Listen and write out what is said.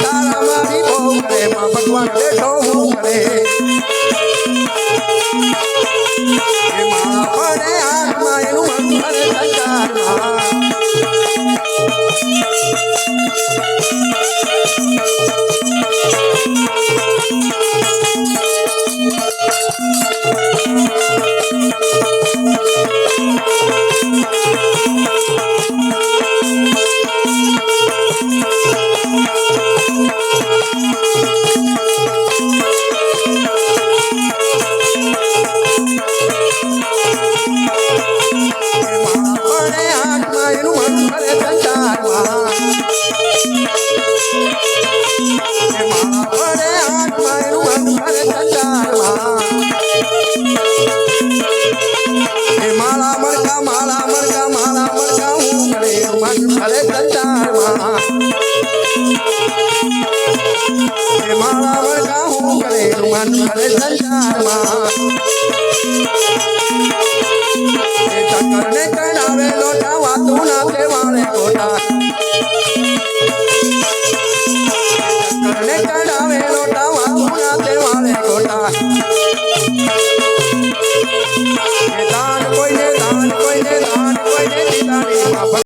તારા મારી બહુ કરે માં ભગવાન બેઠો હું કરે માળા પડે હાથમાં એનું મન કરે સંસારમાં માળા વળગા હું કરે મન ભરે સંસારમાં